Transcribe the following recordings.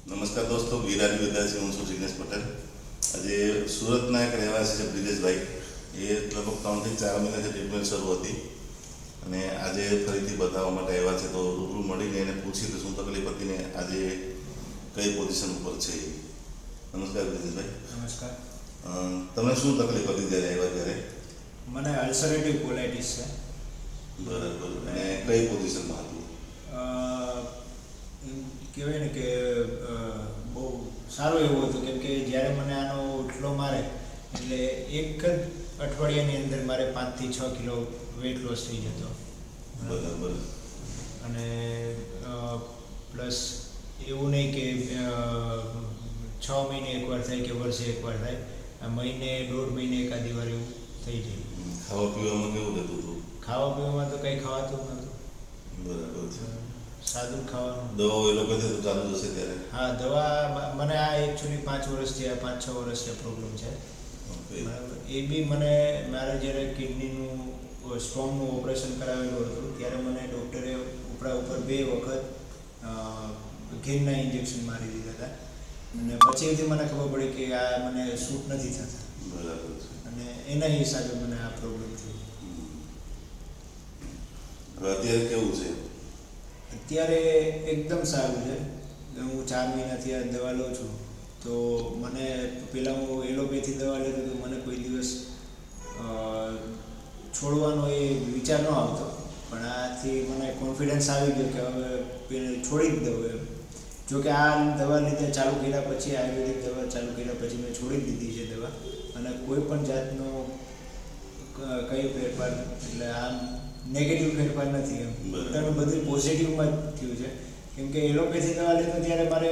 નમસ્કાર દોસ્તો, વિરાજ વિદ્યાર્થી હું છું જિગ્નેશ પટેલ. આજે સુરતના એક રહેવાસી છે બ્રિજેશભાઈ. એ લગભગ 3 થી 4 મહિનાથી ટ્રીટમેન્ટ શરૂ હતી અને આજે ફરીથી બતાવવા માટે આવ્યા છે. તો રૂબરૂ મળીને એને પૂછી તો શું તકલીફ હતી ને આજે કઈ પોઝિશન ઉપર છે. નમસ્કાર બ્રિજેશભાઈ. નમસ્કાર. તમે શું તકલીફ હતી જ્યારે આવ્યા ત્યારે? મને અલ્સરેટિવ કોલાઇટિસ છે. બરાબર. અને કઈ પોઝિશનમાં હતું? એમ કહેવાય ને કે બહુ સારું એવું હતું, કેમ કે જ્યારે મને આનો ઉઠલો મારે એટલે એક જ અઠવાડિયાની અંદર મારે 5 થી 6 કિલો વેઇટ લોસ થઈ જતો. બરાબર. અને પ્લસ એવું નહીં કે 6 મહિને એકવાર થાય કે વર્ષે એકવાર થાય, આ મહિને 1.5 મહિને એકાદી વાર એવું થઈ જાય. ખાવા પીવામાં કેવું રહેતું હતું? ખાવા પીવામાં તો કંઈ ખાવાતું નહોતું. બરાબર છે. સાદું ખાવાનું. દવાઓ એ લોકો તો ચાલુ જ હશે ત્યારે? હા, દવા મને આ એકચ્યુઅલી 5 વર્ષથી 5-6 વર્ષથી પ્રોબ્લેમ છે. ઓકે. બરાબર. એ બી મને મારે જ્યારે કિડનીનું સ્ટોનનું ઓપરેશન કરાવેલું હતું ત્યારે મને ડૉક્ટરે ઉપરા ઉપર 2 વખત ઘેનના ઇન્જેક્શન મારી દીધા હતા અને પછીથી મને ખબર પડી કે આ મને સૂટ નથી થતા. બરાબર છે. અને એના હિસાબે મને આ પ્રોબ્લેમ થયો. હવે અત્યારે કેવું છે? અત્યારે એકદમ સારું છે. હું 4 મહિનાથી આ દવા લઉં છું. તો મને પહેલાં હું એલોપેથી દવા લેતો તો મને કોઈ દિવસ છોડવાનો એ વિચાર ન આવતો, પણ આથી મને કોન્ફિડન્સ આવી ગયો કે હવે છોડી જ દઉં એમ. જોકે આ દવા લીધે ચાલુ કર્યા પછી, આયુર્વેદિક દવા ચાલુ કર્યા પછી મેં છોડી દીધી છે દવા, અને કોઈ પણ જાતનો કઈ ફેરફાર એટલે આમ નેગેટિવ ફેરફાર નથી એમ. બધાનું બધું પોઝિટિવમાં જ થયું છે. કેમ કે એલોપેથી દવા લેતો ત્યારે મારે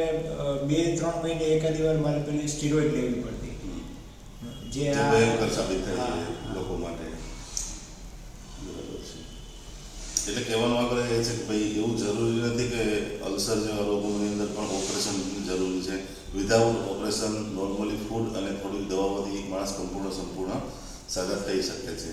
2-3 મહિને એકાદી વાર મારે પેલી સ્ટીરોઇડ લેવી પડતી, જે ભયંકર સાબિત થાય છે લોકો માટે. બરાબર છે. એટલે કહેવાનો આગ્રહ એ છે કે ભાઈ એવું જરૂરી નથી કે અલ્સર જેવા રોગોની અંદર પણ ઓપરેશન જરૂરી છે. વિધાઉટ ઓપરેશન નોર્મલી ફૂડ અને થોડીક દવાઓથી માણસ સંપૂર્ણ સાજા થઈ શકે છે.